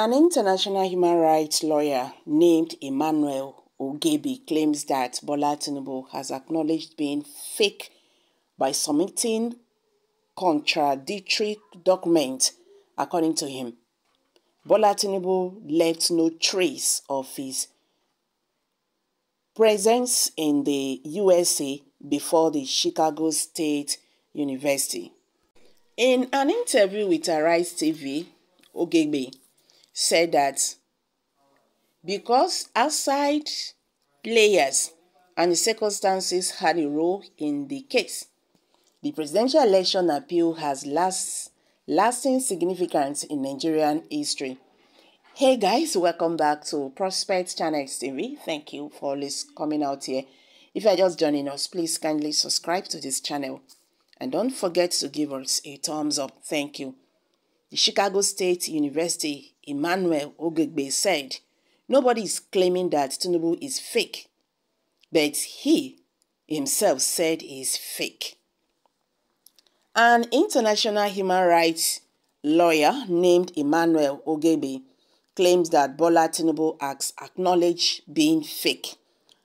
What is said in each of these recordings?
An international human rights lawyer named Emmanuel Ogebi claims that Bola Tinubu has acknowledged being fake by submitting contradictory documents. According to him, Bola Tinubu left no trace of his presence in the USA before the Chicago State University. In an interview with Arise TV, Ogebi said that because outside players and circumstances had a role in the case, the presidential election appeal has lasting significance in Nigerian history. Hey guys, welcome back to Prospect Channels TV. Thank you for always coming out here. If you are just joining us, please kindly subscribe to this channel and don't forget to give us a thumbs up. Thank you. The Chicago State University, Emmanuel Ogebi said, nobody is claiming that Tinubu is fake, but he himself said he is fake. An international human rights lawyer named Emmanuel Ogebi claims that Bola Tinubu has acknowledged being fake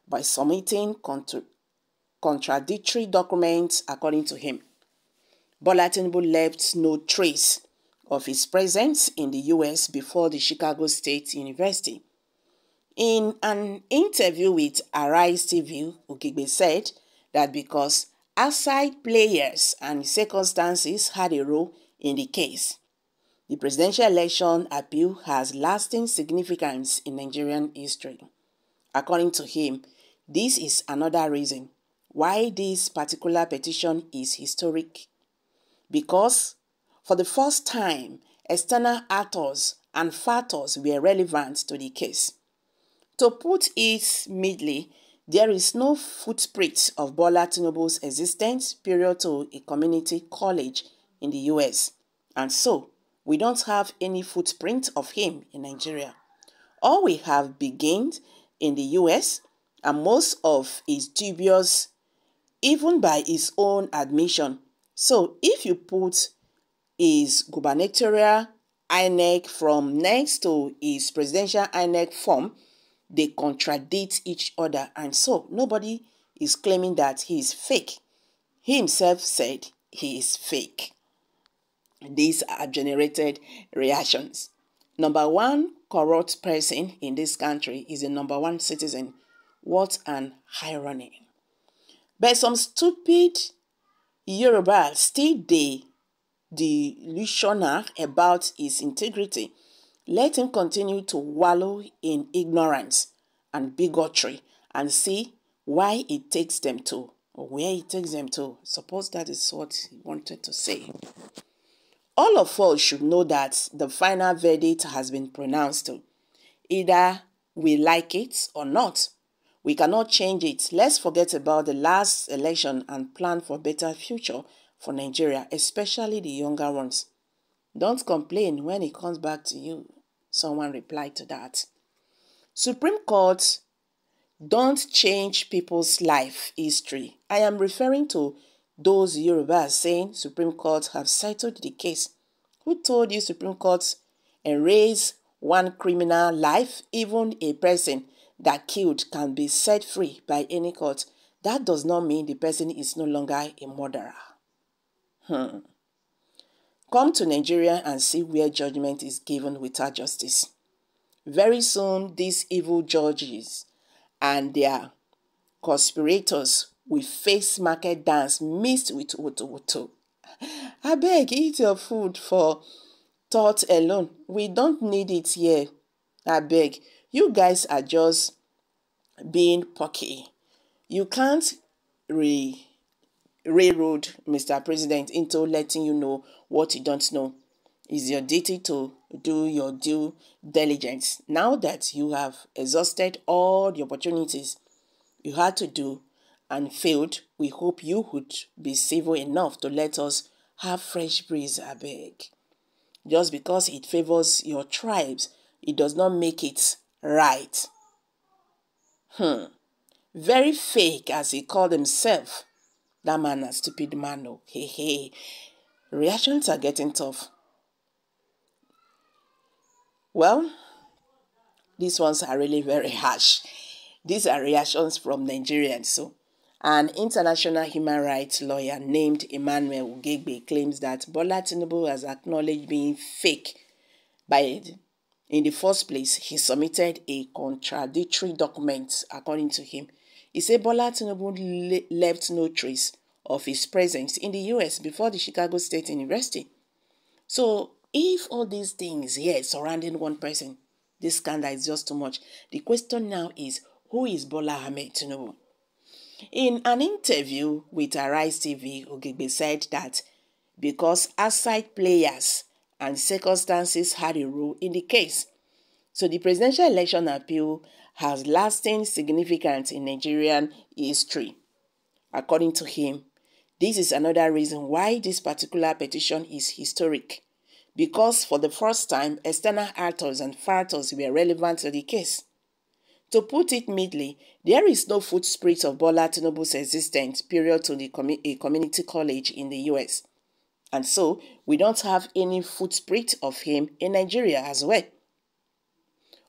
by submitting contradictory documents. According to him, Bola Tinubu left no trace of his presence in the US before the Chicago State University. In an interview with Arise TV, Ogebi said that because outside players and circumstances had a role in the case, the presidential election appeal has lasting significance in Nigerian history. According to him, this is another reason why this particular petition is historic, because for the first time, external actors and factors were relevant to the case. To put it mildly, there is no footprint of Bola Tinubu's existence prior to a community college in the US, and so we don't have any footprint of him in Nigeria. All we have begun in the US, and most of is dubious, even by his own admission. So if you put his gubernatorial INEC form next to his presidential INEC form, they contradict each other, and so nobody is claiming that he is fake. He himself said he is fake. These are generated reactions. Number one corrupt person in this country is the number one citizen. What an irony. But some stupid Yoruba still delusional about his integrity. Let him continue to wallow in ignorance and bigotry and see why it takes them to, or where it takes them to. Suppose that is what he wanted to say. All of us should know that the final verdict has been pronounced. Either we like it or not. We cannot change it. Let's forget about the last election and plan for a better future for Nigeria, especially the younger ones. Don't complain when it comes back to you. Someone replied to that. Supreme Court don't change people's life history. I am referring to those Yorubas saying Supreme Court have settled the case. Who told you Supreme Court erase one criminal life? Even a person that killed can be set free by any court. That does not mean the person is no longer a murderer. Come to Nigeria and see where judgment is given without justice. Very soon, these evil judges and their conspirators will face market dance mixed with woto. I beg, eat your food for thought alone. We don't need it here. I beg, you guys are just being porky. You can't railroad Mr. President into letting you know what you don't know. It's your duty to do your due diligence. Now that you have exhausted all the opportunities you had to do and failed, we hope you would be civil enough to let us have fresh breeze, I beg. Just because it favors your tribes, it does not make it right. Very fake, as he called himself. That man a stupid man, oh. Hey. Reactions are getting tough. Well, these ones are really very harsh. These are reactions from Nigerians. So, an international human rights lawyer named Emmanuel Ugegbe claims that Bola Tinubu has acknowledged being fake in the first place, he submitted a contradictory document. According to him, he said Bola Tinubu left no trace of his presence in the US before the Chicago State University. So, if all these things here surrounding one person, this scandal is just too much. The question now is, who is Bola Ahmed Tinubu? In an interview with Arise TV, Ugegbe said that because outside players and circumstances had a role in the case, so the presidential election appeal has lasting significance in Nigerian history. According to him, this is another reason why this particular petition is historic, because for the first time, external actors and factors were relevant to the case. To put it mildly, there is no footprint of Bola Tinubu's existence period to a community college in the US. And so, we don't have any footprint of him in Nigeria as well.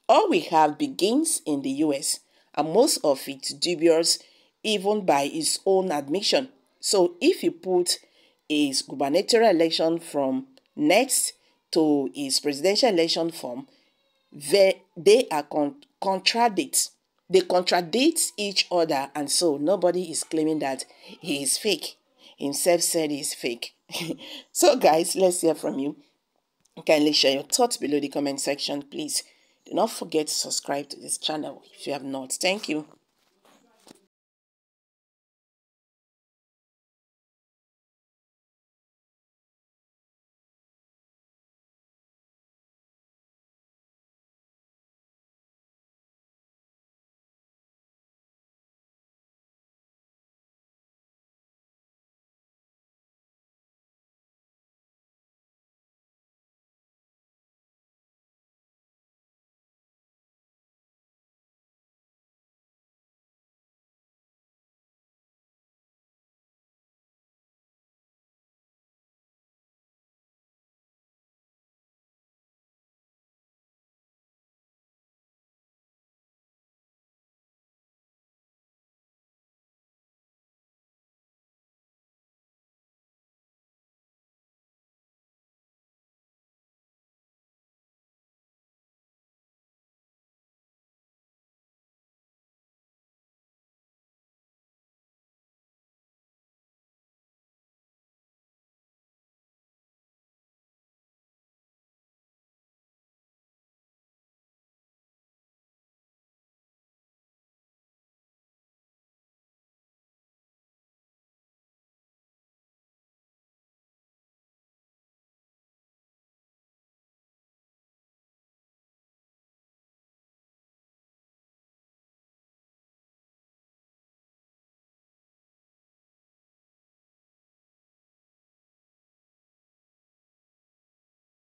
All we have begins in the US, and most of it dubious even by his own admission. So if you put his gubernatorial election from next to his presidential election form, they contradict each other, and so nobody is claiming that he is fake. Himself said he is fake. So guys, let's hear from you. Kindly share your thoughts below the comment section, please. Do not forget to subscribe to this channel if you have not. Thank you.